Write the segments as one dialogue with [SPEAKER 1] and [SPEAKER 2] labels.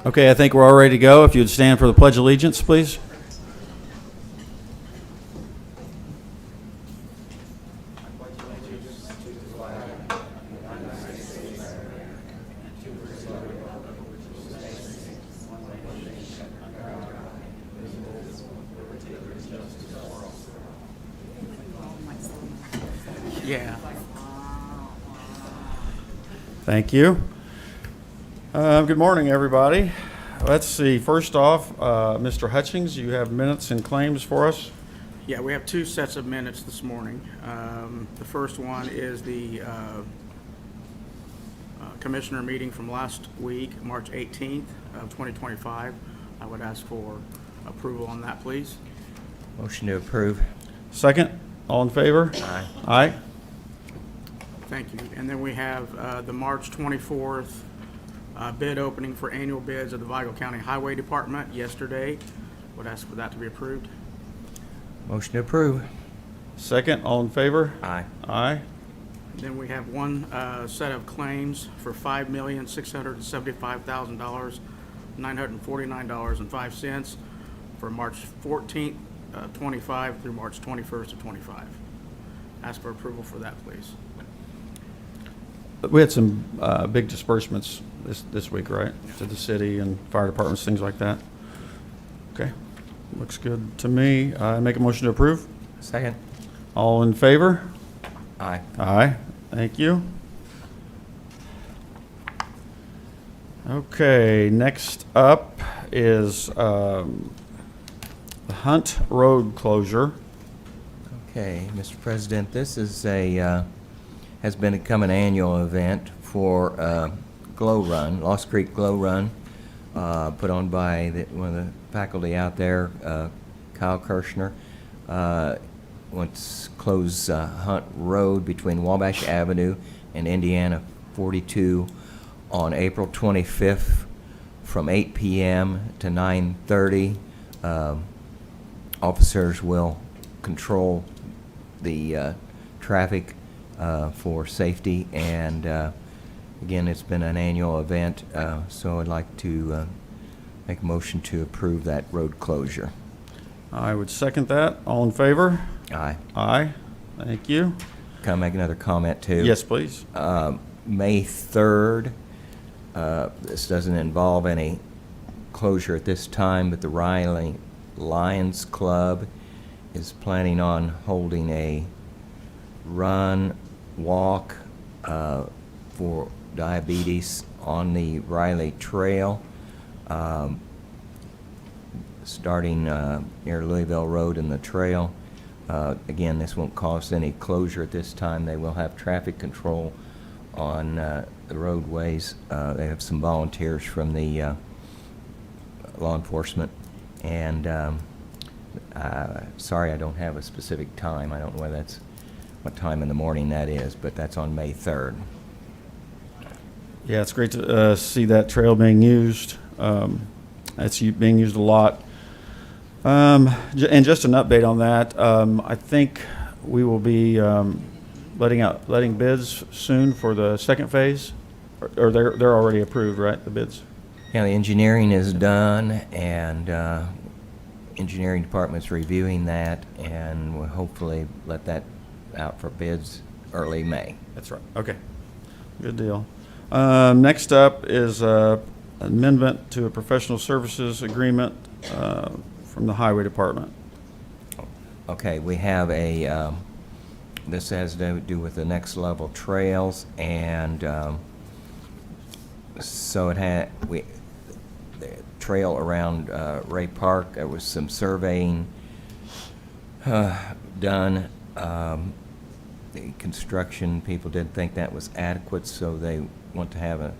[SPEAKER 1] Okay, I think we're all ready to go. If you'd stand for the Pledge of Allegiance, please.
[SPEAKER 2] Yeah.
[SPEAKER 1] Thank you. Good morning, everybody. Let's see. First off, Mr. Hutchings, you have minutes and claims for us.
[SPEAKER 2] Yeah, we have two sets of minutes this morning. The first one is the commissioner meeting from last week, March 18th of 2025. I would ask for approval on that, please.
[SPEAKER 3] Motion to approve.
[SPEAKER 1] Second, all in favor?
[SPEAKER 3] Aye.
[SPEAKER 1] Aye.
[SPEAKER 2] Thank you. And then we have the March 24th bid opening for annual bids of the Vigo County Highway Department yesterday. Would ask for that to be approved.
[SPEAKER 3] Motion to approve.
[SPEAKER 1] Second, all in favor?
[SPEAKER 3] Aye.
[SPEAKER 1] Aye.
[SPEAKER 2] Then we have one set of claims for $5,675,000, $949.05 for March 14th, 25 through March 21st of 25. Ask for approval for that, please.
[SPEAKER 1] We had some big disbursements this week, right? To the city and fire departments, things like that. Okay, looks good to me. I make a motion to approve.
[SPEAKER 3] Second.
[SPEAKER 1] All in favor?
[SPEAKER 3] Aye.
[SPEAKER 1] Aye. Thank you. Okay, next up is the Hunt Road closure.
[SPEAKER 3] Okay, Mr. President, this is has become an annual event for Glow Run, Lost Creek Glow Run, put on by one of the faculty out there, Kyle Kirshner. Wants to close Hunt Road between Wabash Avenue and Indiana 42 on April 25th from 8 p.m. to 9:30. Officers will control the traffic for safety, and again, it's been an annual event, so I'd like to make a motion to approve that road closure.
[SPEAKER 1] I would second that. All in favor?
[SPEAKER 3] Aye.
[SPEAKER 1] Aye. Thank you.
[SPEAKER 3] Can I make another comment too?
[SPEAKER 1] Yes, please.
[SPEAKER 3] May 3rd, this doesn't involve any closure at this time, but the Riley Lions Club is planning on holding a run, walk for diabetes on the Riley Trail, starting near Louisville Road and the trail. Again, this won't cause any closure at this time. They will have traffic control on the roadways. They have some volunteers from the law enforcement, and sorry I don't have a specific time. I don't know whether that's what time in the morning that is, but that's on May 3rd.
[SPEAKER 1] Yeah, it's great to see that trail being used. It's being used a lot. And just an update on that, I think we will be letting bids soon for the second phase, or they're already approved, right? The bids.
[SPEAKER 3] Yeah, the engineering is done, and engineering department's reviewing that, and we'll hopefully let that out for bids early May.
[SPEAKER 1] That's right. Okay, good deal. Next up is amendment to a professional services agreement from the Highway Department.
[SPEAKER 3] Okay, we have a, this has to do with the next level trails, and so it had, the trail around Ray Park, there was some surveying done. The construction people didn't think that was adequate, so they want to have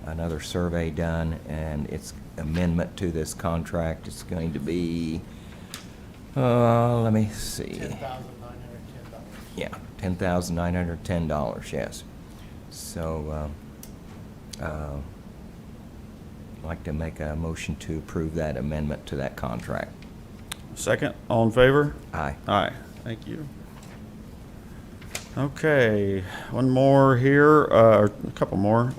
[SPEAKER 3] another survey done, and its amendment to this contract is going to be, let me see. $10,910. Yeah, $10,910, yes. So, I'd like to make a motion to approve that amendment to that contract.
[SPEAKER 1] Second, all in favor?
[SPEAKER 3] Aye.
[SPEAKER 1] Aye. Thank you. Okay, one more here, or a couple more.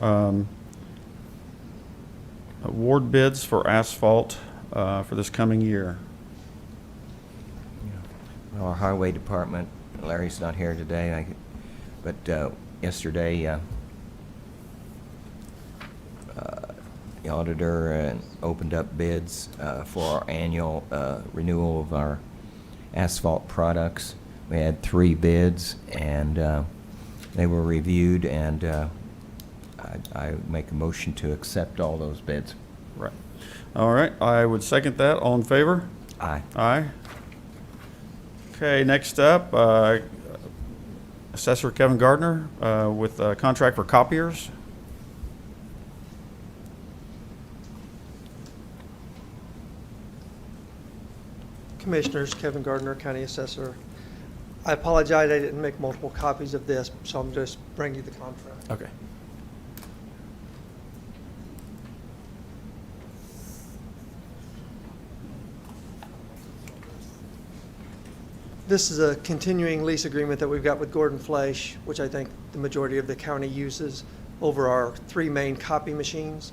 [SPEAKER 1] award bids for asphalt for this coming year.
[SPEAKER 3] Well, our highway department, Larry's not here today, but yesterday, the auditor opened up bids for our annual renewal of our asphalt products. We had 3 bids, and they were reviewed, and I make a motion to accept all those bids.
[SPEAKER 1] Right. All right, I would second that. All in favor?
[SPEAKER 3] Aye.
[SPEAKER 1] Aye. Okay, next up, Assessor Kevin Gardner with a contract for copiers.
[SPEAKER 4] Commissioners, Kevin Gardner, County Assessor. I apologize, I didn't make multiple copies of this, so I'm just bringing you the contract.
[SPEAKER 1] Okay.
[SPEAKER 4] This is a continuing lease agreement that we've got with Gordon Flesch, which I think the majority of the county uses over our 3 main copy machines.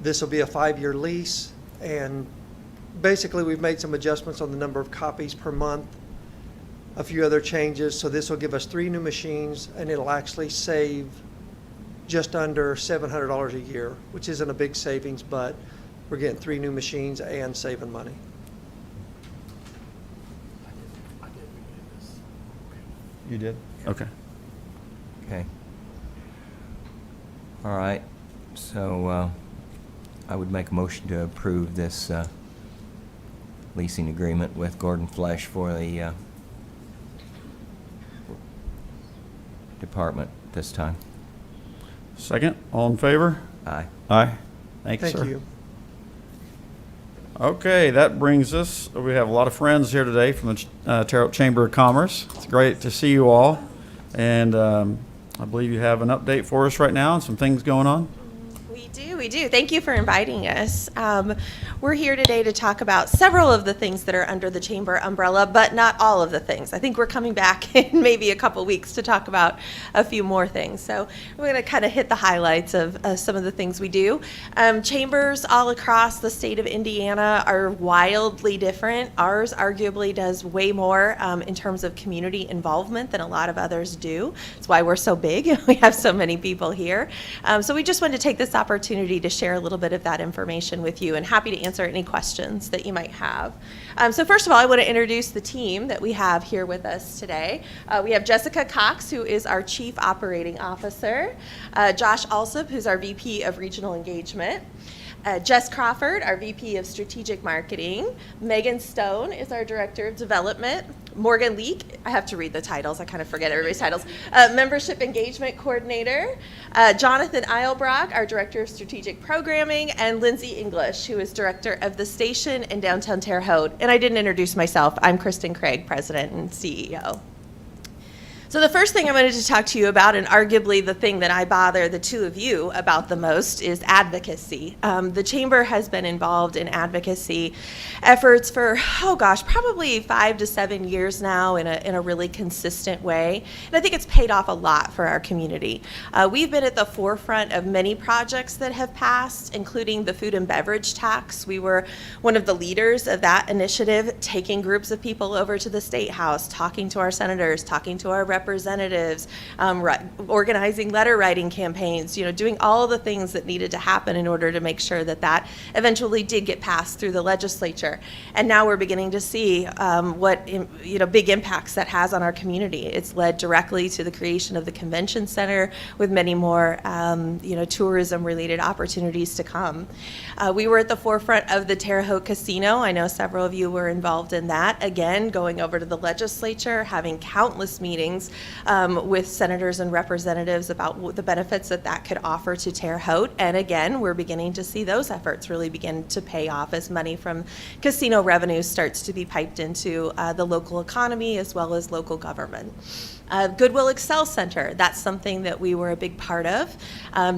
[SPEAKER 4] This will be a 5-year lease, and basically we've made some adjustments on the number of copies per month, a few other changes, so this will give us 3 new machines, and it'll actually save just under $700 a year, which isn't a big savings, but we're getting 3 new machines and saving money.
[SPEAKER 1] You did? Okay.
[SPEAKER 3] Okay. All right, so I would make a motion to approve this leasing agreement with Gordon Flesch for the department this time.
[SPEAKER 1] Second, all in favor?
[SPEAKER 3] Aye.
[SPEAKER 1] Aye. Thank you,
[SPEAKER 4] Thank
[SPEAKER 1] sir.
[SPEAKER 4] you.
[SPEAKER 1] Okay, that brings us, we have a lot of friends here today from the Terre Haute Chamber of Commerce. It's great to see you all. And I believe you have an update for us right now and some things going on.
[SPEAKER 5] We do. Thank you for inviting us. We're here today to talk about several of the things that are under the Chamber umbrella, but not all of the things. I think we're coming back in maybe a couple weeks to talk about a few more things. So we're going to kind of hit the highlights of some of the things we do. Chambers all across the state of Indiana are wildly different. Ours arguably does way more in terms of community involvement than a lot of others do. That's why we're so big. We have so many people here. So we just wanted to take this opportunity to share a little bit of that information with you, and happy to answer any questions that you might have. So first of all, I want to introduce the team that we have here with us today. We have Jessica Cox, who is our Chief Operating Officer, Josh Alsop, who's our VP of Regional Engagement, Jess Crawford, our VP of Strategic Marketing. Megan Stone is our Director of Development. Morgan Leek, I have to read the titles, I kind of forget everybody's titles. Membership Engagement Coordinator. Jonathan Eilbrock, our Director of Strategic Programming. And Lindsay English, who is Director of the Station in downtown Terre Haute. And I didn't introduce myself. I'm Kristen Craig, President and CEO. So the first thing I wanted to talk to you about, and arguably the thing that I bother the two of you about the most, is advocacy. The Chamber has been involved in advocacy efforts for, probably 5 to 7 years now in a really consistent way. And I think it's paid off a lot for our community. We've been at the forefront of many projects that have passed, including the food and beverage tax. We were one of the leaders of that initiative, taking groups of people over to the State House, talking to our senators, talking to our representatives, organizing letter writing campaigns, doing all the things that needed to happen in order to make sure that that eventually did get passed through the legislature. And now we're beginning to see what big impacts that has on our community. It's led directly to the creation of the convention center, with many more tourism related opportunities to come. We were at the forefront of the Terre Haute Casino. I know several of you were involved in that. Again, going over to the legislature, having countless meetings with senators and representatives about the benefits that could offer to Terre Haute. And again, we're beginning to see those efforts really begin to pay off as money from casino revenues starts to be piped into the local economy as well as local government. Goodwill Excel Center, that's something that we were a big part of,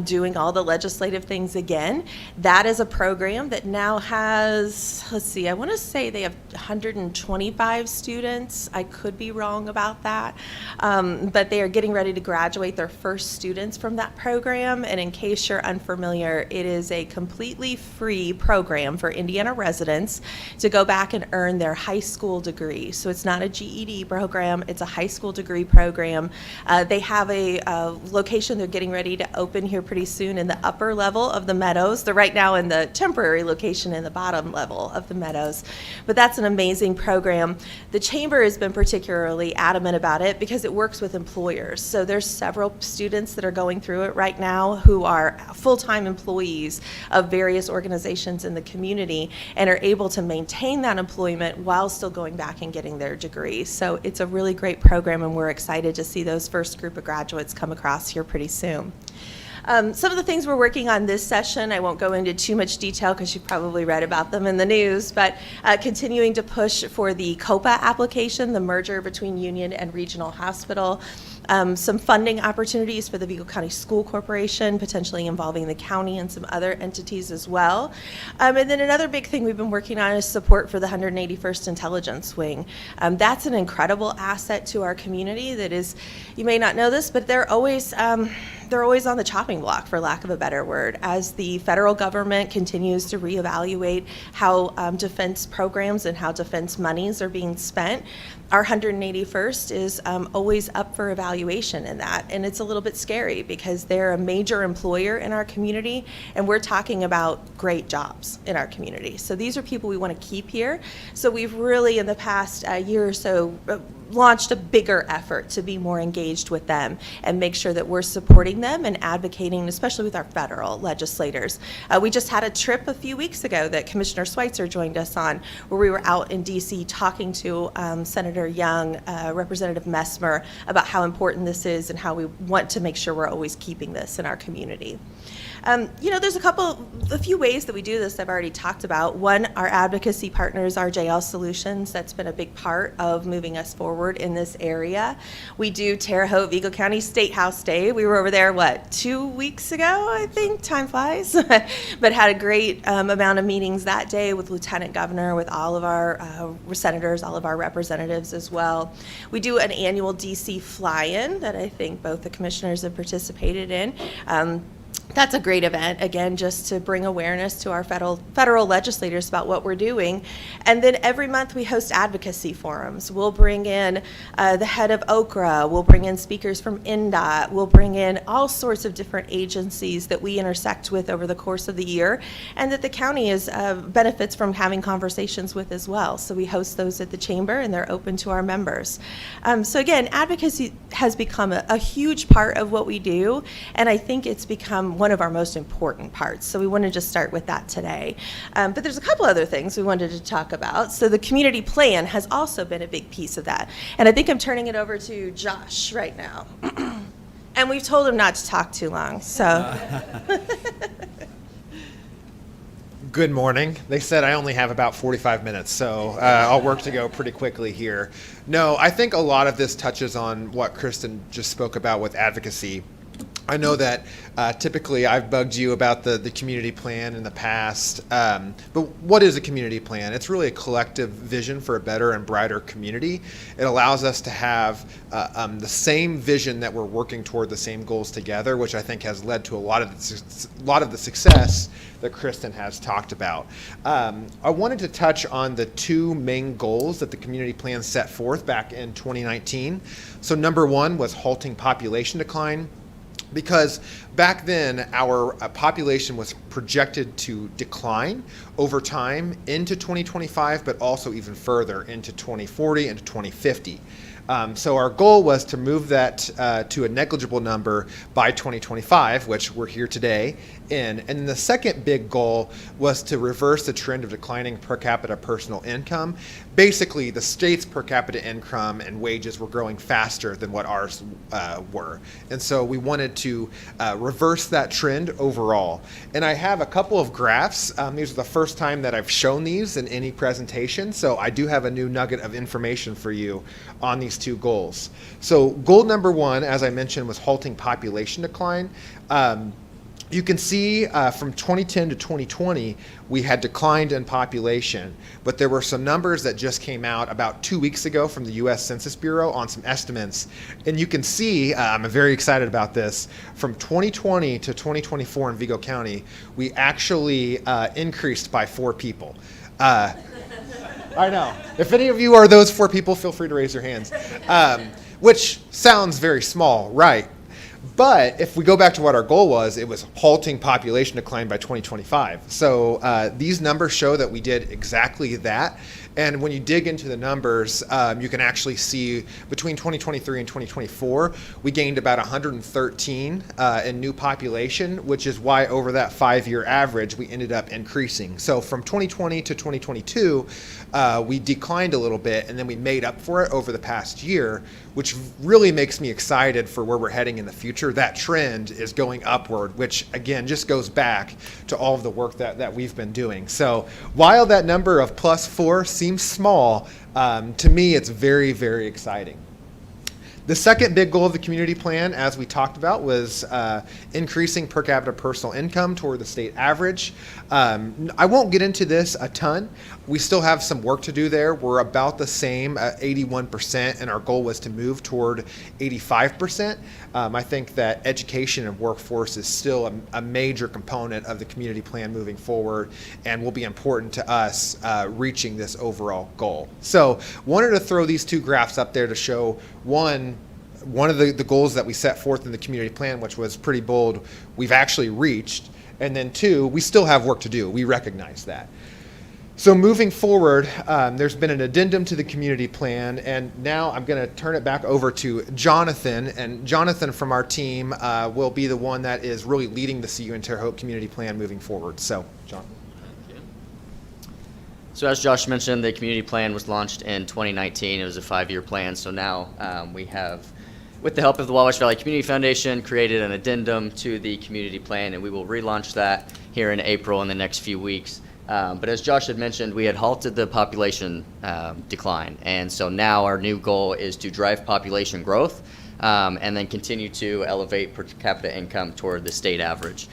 [SPEAKER 5] doing all the legislative things again. That is a program that now has, I want to say they have 125 students. I could be wrong about that. but they are getting ready to graduate their first students from that program. And in case you're unfamiliar, it is a completely free program for Indiana residents to go back and earn their high school degree. So it's not a GED program, it's a high school degree program. They have a location they're getting ready to open here pretty soon in the upper level of the Meadows. They're right now in the temporary location in the bottom level of the Meadows. But that's an amazing program. The Chamber has been particularly adamant about it because it works with employers. So there's several students that are going through it right now who are full-time employees of various organizations in the community and are able to maintain that employment while still going back and getting their degree. So it's a really great program, and we're excited to see those first group of graduates come across here pretty soon. Some of the things we're working on this session, I won't go into too much detail because you've probably read about them in the news, but continuing to push for the COPA application, the merger between Union and Regional Hospital. Some funding opportunities for the Vigo County School Corporation, potentially involving the county and some other entities as well. And then another big thing we've been working on is support for the 181st Intelligence Wing. That's an incredible asset to our community that is, you may not know this, but they're always on the chopping block, for lack of a better word, as the federal government continues to reevaluate how defense programs and how defense monies are being spent. Our 181st is always up for evaluation in that, and it's a little bit scary because they're a major employer in our community, and we're talking about great jobs in our community. So these are people we want to keep here. So we've really, in the past year or so, launched a bigger effort to be more engaged with them and make sure that we're supporting them and advocating, especially with our federal legislators. We just had a trip a few weeks ago that Commissioner Schweitzer joined us on, where we were out in DC talking to Senator Young, Representative Messmer, about how important this is and how we want to make sure we're always keeping this in our community. There's a few ways that we do this I've already talked about. One, our advocacy partners, RJL Solutions, that's been a big part of moving us forward in this area. We do Terre Haute Vigo County State House Day. We were over there, 2 weeks ago, I think? Time flies. But had a great amount of meetings that day with Lieutenant Governor, with all of our senators, all of our representatives as well. We do an annual DC fly-in that I think both the commissioners have participated in. That's a great event, again, just to bring awareness to our federal legislators about what we're doing. And then every month we host advocacy forums. We'll bring in the head of OKRA, we'll bring in speakers from INDOT, we'll bring in all sorts of different agencies that we intersect with over the course of the year and that the county benefits from having conversations with as well. So we host those at the Chamber, and they're open to our members. So again, advocacy has become a huge part of what we do, and I think it's become one of our most important parts. So we wanted to start with that today. But there's a couple other things we wanted to talk about. So the community plan has also been a big piece of that. And I think I'm turning it over to Josh right now. And we've told him not to talk too long, so.
[SPEAKER 6] Good morning. They said I only have about 45 minutes, so I'll work to go pretty quickly here. No, I think a lot of this touches on what Kristen just spoke about with advocacy. I know that typically I've bugged you about the community plan in the past, but what is a community plan? It's really a collective vision for a better and brighter community. It allows us to have the same vision that we're working toward the same goals together, which I think has led to a lot of the success that Kristen has talked about. I wanted to touch on the two main goals that the community plan set forth back in 2019. So number one was halting population decline, because back then our population was projected to decline over time into 2025, but also even further into 2040 and 2050. So our goal was to move that to a negligible number by 2025, which we're here today in. And then the second big goal was to reverse the trend of declining per capita personal income. Basically, the state's per capita income and wages were growing faster than what ours were. And so we wanted to reverse that trend overall. And I have a couple of graphs. These are the first time that I've shown these in any presentation. So I do have a new nugget of information for you on these two goals. So goal number one, as I mentioned, was halting population decline. You can see from 2010 to 2020, we had declined in population, but there were some numbers that just came out about 2 weeks ago from the U.S. Census Bureau on some estimates. And you can see, I'm very excited about this, from 2020 to 2024 in Vigo County, we actually increased by 4 people. I know. If any of you are those 4 people, feel free to raise your hands. Which sounds very small, right? But if we go back to what our goal was, it was halting population decline by 2025. So these numbers show that we did exactly that. And when you dig into the numbers, you can actually see between 2023 and 2024, we gained about 113 in new population, which is why over that 5-year average, we ended up increasing. So from 2020 to 2022, we declined a little bit, and then we made up for it over the past year, which really makes me excited for where we're heading in the future. That trend is going upward, which again just goes back to all of the work that we've been doing. So while that number of +4 seems small, to me it's very, very exciting. The second big goal of the community plan, as we talked about, was increasing per capita personal income toward the state average. I won't get into this a ton. We still have some work to do there. We're about the same at 81%, and our goal was to move toward 85%. I think that education and workforce is still a major component of the community plan moving forward and will be important to us reaching this overall goal. So wanted to throw these 2 graphs up there to show one of the goals that we set forth in the community plan, which was pretty bold, we've actually reached. And then 2, we still have work to do. We recognize that. So moving forward, there's been an addendum to the community plan, and now I'm going to turn it back over to Jonathan. And Jonathan from our team will be the one that is really leading the CU and Terre Haute community plan moving forward. So, John.
[SPEAKER 7] So as Josh mentioned, the community plan was launched in 2019. It was a 5-year plan. So now we have, with the help of the Wabash Valley Community Foundation, created an addendum to the community plan, and we will relaunch that here in April in the next few weeks. But as Josh had mentioned, we had halted the population decline, and so now our new goal is to drive population growth and then continue to elevate per capita income toward the state average.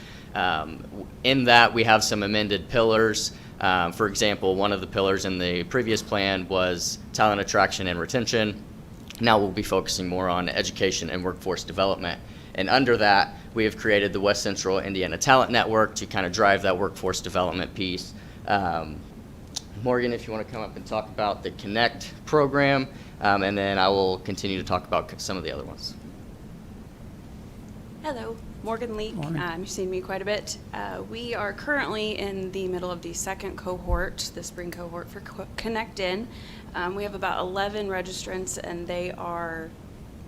[SPEAKER 7] In that, we have some amended pillars. For example, one of the pillars in the previous plan was talent attraction and retention. Now we'll be focusing more on education and workforce development. And under that, we have created the West Central Indiana Talent Network to kind of drive that workforce development piece. Morgan, if you want to come up and talk about the Connect program, and then I will continue to talk about some of the other ones.
[SPEAKER 8] Hello, Morgan Leak. You've seen me quite a bit. We are currently in the middle of the second cohort, the spring cohort for Connect In. We have about 11 registrants, and they are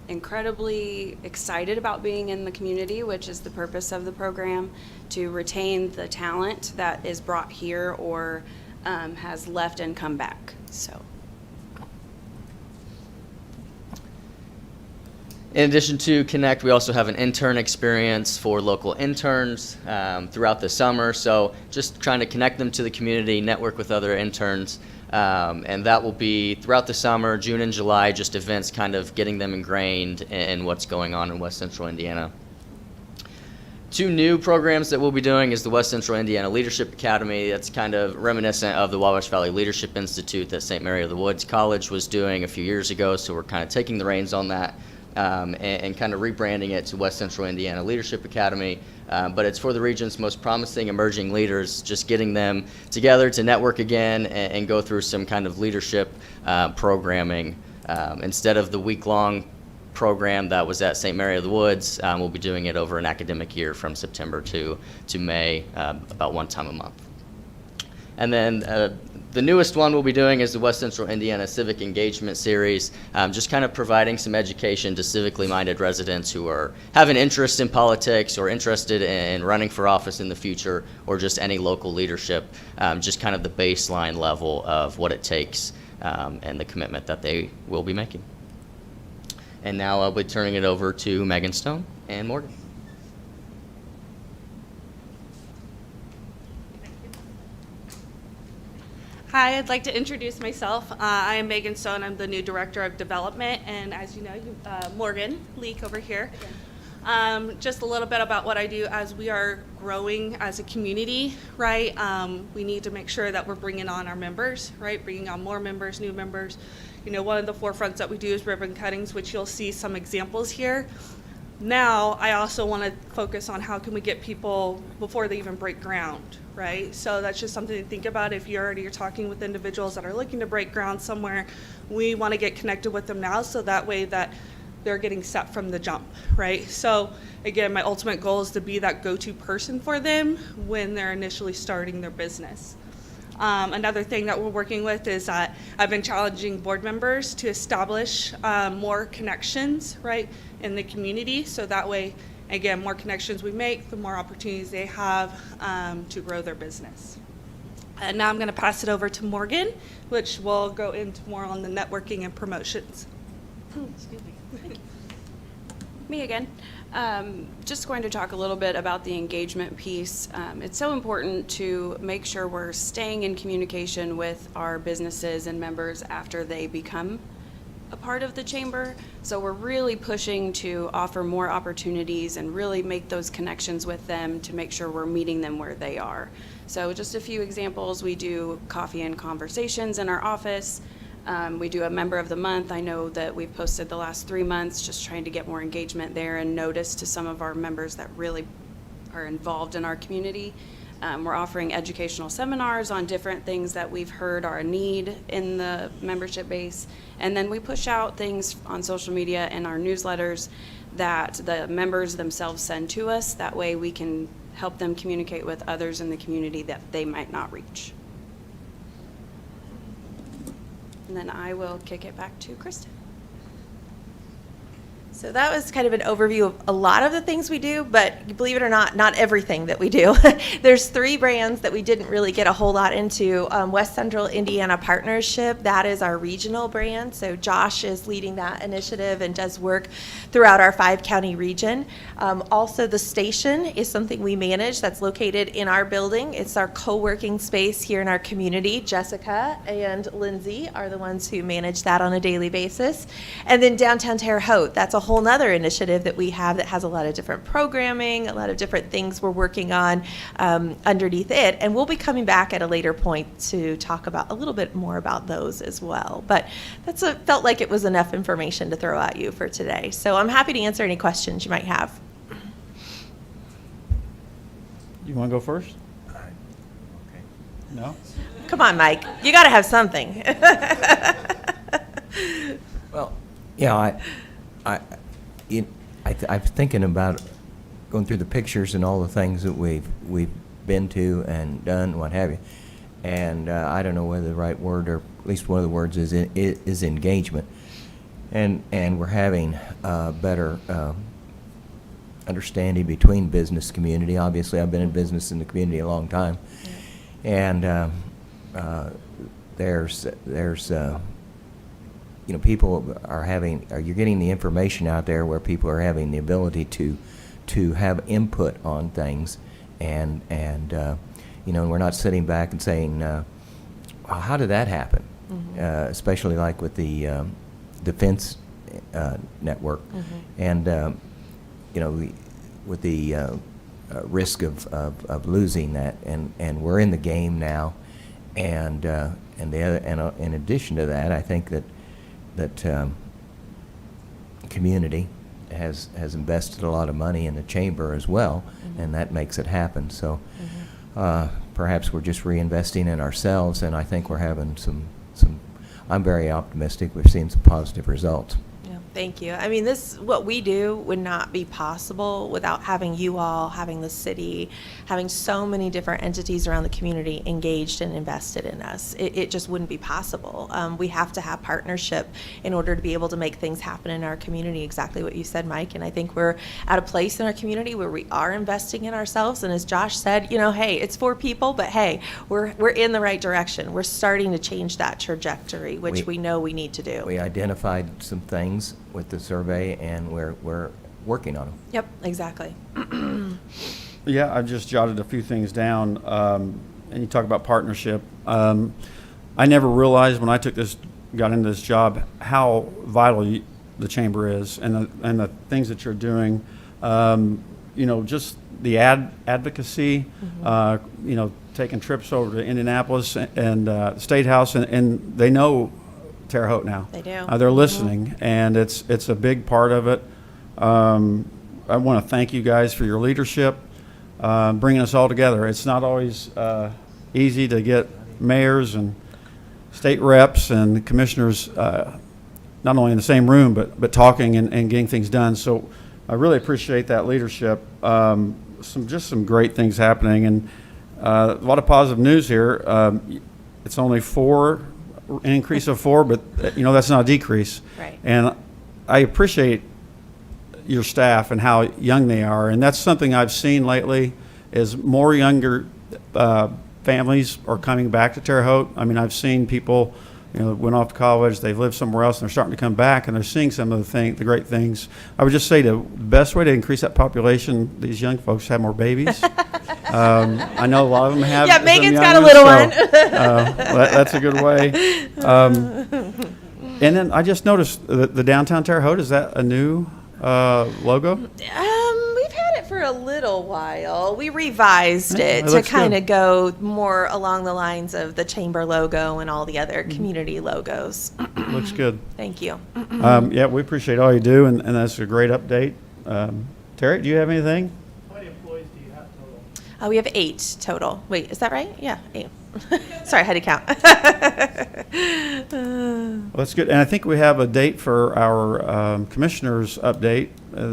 [SPEAKER 8] incredibly excited about being in the community, which is the purpose of the program, to retain the talent that is brought here or has left and come back. So.
[SPEAKER 7] In addition to Connect, we also have an intern experience for local interns throughout the summer. So just trying to connect them to the community, network with other interns. And that will be throughout the summer, June and July, just events kind of getting them ingrained in what's going on in West Central Indiana. 2 new programs that we'll be doing is the West Central Indiana Leadership Academy. That's kind of reminiscent of the Wabash Valley Leadership Institute that St. Mary of the Woods College was doing a few years ago. So we're kind of taking the reins on that and kind of rebranding it to West Central Indiana Leadership Academy. But it's for the region's most promising emerging leaders, just getting them together to network again and go through some kind of leadership programming. Instead of the week-long program that was at St. Mary of the Woods, we'll be doing it over an academic year from September to May, about 1 time a month. And then the newest one we'll be doing is the West Central Indiana Civic Engagement Series, just kind of providing some education to civically minded residents who have an interest in politics or interested in running for office in the future, or just any local leadership, just kind of the baseline level of what it takes and the commitment that they will be making. And now I'll be turning it over to Megan Stone and Morgan.
[SPEAKER 9] Hi, I'd like to introduce myself. I am Megan Stone. I'm the new Director of Development, and as you know, Morgan Leak over here. Just a little bit about what I do as we are growing as a community, right? We need to make sure that we're bringing on our members, right? Bringing on more members, new members. You know, one of the forefronts that we do is ribbon cuttings, which you'll see some examples here. Now, I also want to focus on how can we get people before they even break ground, right? So that's just something to think about. If you're talking with individuals that are looking to break ground somewhere, we want to get connected with them now so that way that they're getting set from the jump, right? So again, my ultimate goal is to be that go-to person for them when they're initially starting their business. Another thing that we're working with is that I've been challenging board members to establish more connections, right, in the community. So that way, again, more connections we make, the more opportunities they have to grow their business. And now I'm going to pass it over to Morgan, which will go into more on the networking and promotions. Excuse me.
[SPEAKER 8] Me again. Just going to talk a little bit about the engagement piece. It's so important to make sure we're staying in communication with our businesses and members after they become a part of the chamber. So we're really pushing to offer more opportunities and really make those connections with them to make sure we're meeting them where they are. So just a few examples, we do coffee and conversations in our office. We do a member of the month. I know that we've posted the last 3 months just trying to get more engagement there and notice to some of our members that really are involved in our community. We're offering educational seminars on different things that we've heard are a need in the membership base. And then we push out things on social media and our newsletters that the members themselves send to us. That way we can help them communicate with others in the community that they might not reach. And then I will kick it back to Kristen.
[SPEAKER 5] So that was kind of an overview of a lot of the things we do, but believe it or not, not everything that we do. There's 3 brands that we didn't really get a whole lot into. West Central Indiana Partnership, that is our regional brand. So Josh is leading that initiative and does work throughout our 5-county region. Also, the station is something we manage that's located in our building. It's our co-working space here in our community. Jessica and Lindsay are the ones who manage that on a daily basis. And then Downtown Terre Haute, that's a whole nother initiative that we have that has a lot of different programming, a lot of different things we're working on underneath it. And we'll be coming back at a later point to talk about a little bit more about those as well. But felt like it was enough information to throw at you for today. So I'm happy to answer any questions you might have.
[SPEAKER 1] You want to go first?
[SPEAKER 3] Okay.
[SPEAKER 1] No?
[SPEAKER 5] Come on, Mike. You got to have something.
[SPEAKER 3] Well, yeah, I'm thinking about going through the pictures and all the things that we've been to and done, what have you. And I don't know whether the right word, or at least one of the words is engagement. And we're having better understanding between business community. Obviously, I've been in business in the community a long time, and there's people you're getting the information out there where people are having the ability to have input on things, and we're not sitting back and saying, well, how did that happen? Mm-hmm. Especially like with the defense network, mm-hmm. and with the risk of losing that, and we're in the game now, and in addition to that, I think that community has invested a lot of money in the chamber as well, mm-hmm. and that makes it happen. So mm-hmm. Perhaps we're just reinvesting in ourselves, and I think we're having some. I'm very optimistic. We're seeing some positive results.
[SPEAKER 5] Yeah, thank you. I mean, what we do would not be possible without having you all, having the city, having so many different entities around the community engaged and invested in us. It just wouldn't be possible. We have to have partnership in order to be able to make things happen in our community, exactly what you said, Mike. And I think we're at a place in our community where we are investing in ourselves. And as Josh said, hey, it's for people, but hey, we're in the right direction. We're starting to change that trajectory, which we know we need to do.
[SPEAKER 3] We identified some things with the survey, and we're working on them.
[SPEAKER 5] Yep, exactly.
[SPEAKER 1] Yeah, I just jotted a few things down, and you talk about partnership. I never realized when I got into this job how vital the chamber is, and the things that you're doing You know, just the advocacy, you know, taking trips over to Indianapolis and State House, and they know Terre Haute now.
[SPEAKER 5] They do.
[SPEAKER 1] They're listening, and it's a big part of it. I want to thank you guys for your leadership, bringing us all together. It's not always easy to get mayors and state reps and commissioners not only in the same room, but talking and getting things done. So I really appreciate that leadership. Some great things happening, and a lot of positive news here. It's only an increase of 4, but you know, that's not a decrease.
[SPEAKER 5] Right.
[SPEAKER 1] And I appreciate your staff and how young they are, and that's something I've seen lately is more younger families are coming back to Terre Haute. I mean, I've seen people, you know, went off to college, they've lived somewhere else, and they're starting to come back, and they're seeing some of the great things. I would just say the best way to increase that population, these young folks have more babies. I know a lot of them have.
[SPEAKER 5] Yeah,
[SPEAKER 1] some
[SPEAKER 5] Megan's
[SPEAKER 1] young
[SPEAKER 5] got a
[SPEAKER 1] ones,
[SPEAKER 5] little
[SPEAKER 1] so, that's a good way. And then I just noticed the downtown Terre Haute, is that a new logo?
[SPEAKER 5] We've had it for a little while. We revised
[SPEAKER 1] Yeah,
[SPEAKER 5] it
[SPEAKER 1] it
[SPEAKER 5] to
[SPEAKER 1] looks
[SPEAKER 5] kind
[SPEAKER 1] good.
[SPEAKER 5] of go more along the lines of the chamber logo and all the other community logos.
[SPEAKER 1] Looks good.
[SPEAKER 5] Thank you.
[SPEAKER 1] Yeah, we appreciate all you do, and that's a great update. Terry, do you have anything?
[SPEAKER 2] How many employees do you have total?
[SPEAKER 5] We have 8 total. Wait, is that right? Yeah, 8. Sorry, I had to count.
[SPEAKER 1] Well, that's good. And I think we have a date for our commissioners update.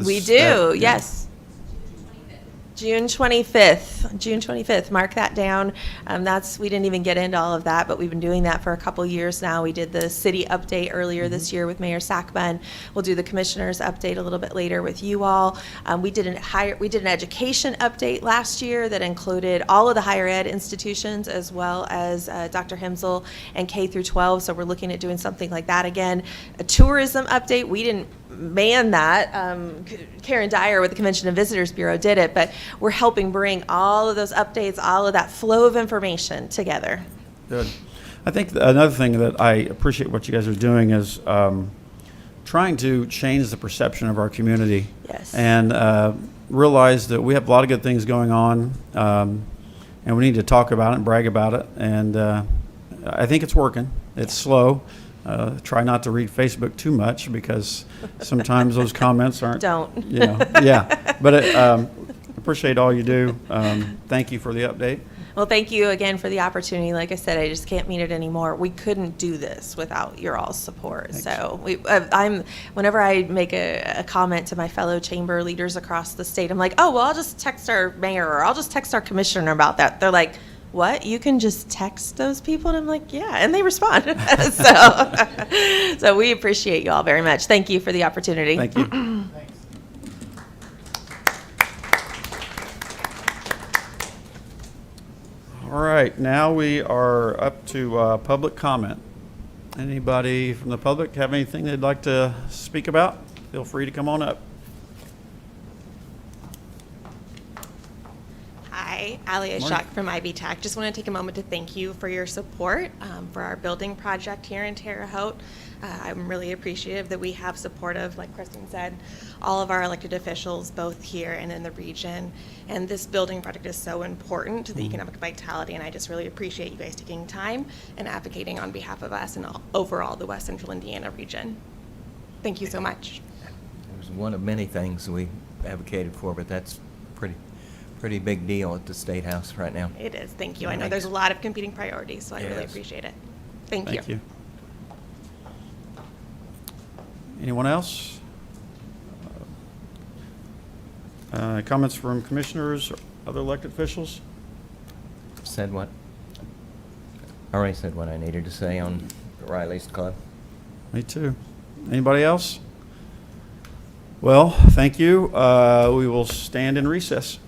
[SPEAKER 5] We do, yes. June 25th. June 25th. Mark that down. We didn't even get into all of that, but we've been doing that for a couple years now. We did the city update earlier this year with Mayor Sackman. We'll do the commissioners update a little bit later with you all. We did an education update last year that included all of the higher ed institutions as well as Dr. Hemsel and K through 12. So we're looking at doing something like that again. A tourism update. We didn't man that. Karen Dyer with the Convention and Visitors Bureau did it, but we're helping bring all of those updates, all of that flow of information together.
[SPEAKER 1] Good. I think another thing that I appreciate what you guys are doing is trying to change the perception of our community.
[SPEAKER 5] Yes.
[SPEAKER 1] And realize that we have a lot of good things going on, and we need to talk about it and brag about it. And I think it's working. It's slow. Try not to read Facebook too much because sometimes those comments aren't.
[SPEAKER 5] Don't.
[SPEAKER 1] You know, yeah. But appreciate all you do. Thank you for the update.
[SPEAKER 5] Well, thank you again for the opportunity. Like I said, I just can't meet it anymore. We couldn't do this without your all's support.
[SPEAKER 1] Thanks.
[SPEAKER 5] So whenever I make a comment to my fellow chamber leaders across the state, I'm like, oh, well, I'll just text our mayor or I'll just text our commissioner about that. They're like, what? You can just text those people? And I'm like, yeah, and they respond. So we appreciate you all very much. Thank you for the opportunity.
[SPEAKER 1] Thank you. All right, now we are up to public comment. Anybody from the public have anything they'd like to speak about? Feel free to come on up.
[SPEAKER 10] Hi, Alia
[SPEAKER 1] Morning.
[SPEAKER 10] Shock from Ivy Tech. Just want to take a moment to thank you for your support for our building project here in Terre Haute. I'm really appreciative that we have support of, like Kristen said, all of our elected officials, both here and in the region. And this building project is so important to the economic vitality, and I just really appreciate you guys taking time and advocating on behalf of us and overall the West Central Indiana region. Thank you so much.
[SPEAKER 3] It was one of many things we advocated for, but that's pretty big deal at the State House right now.
[SPEAKER 10] It is. Thank you. I know
[SPEAKER 3] Thanks.
[SPEAKER 10] there's a lot of competing priorities, so I really
[SPEAKER 3] Yes.
[SPEAKER 10] appreciate it. Thank you.
[SPEAKER 1] Thank you. Anyone else? Comments from commissioners or other elected officials?
[SPEAKER 3] Said what? I already said what I needed to say on Riley's Club.
[SPEAKER 1] Me too. Anybody else? Well, thank you. We will stand in recess.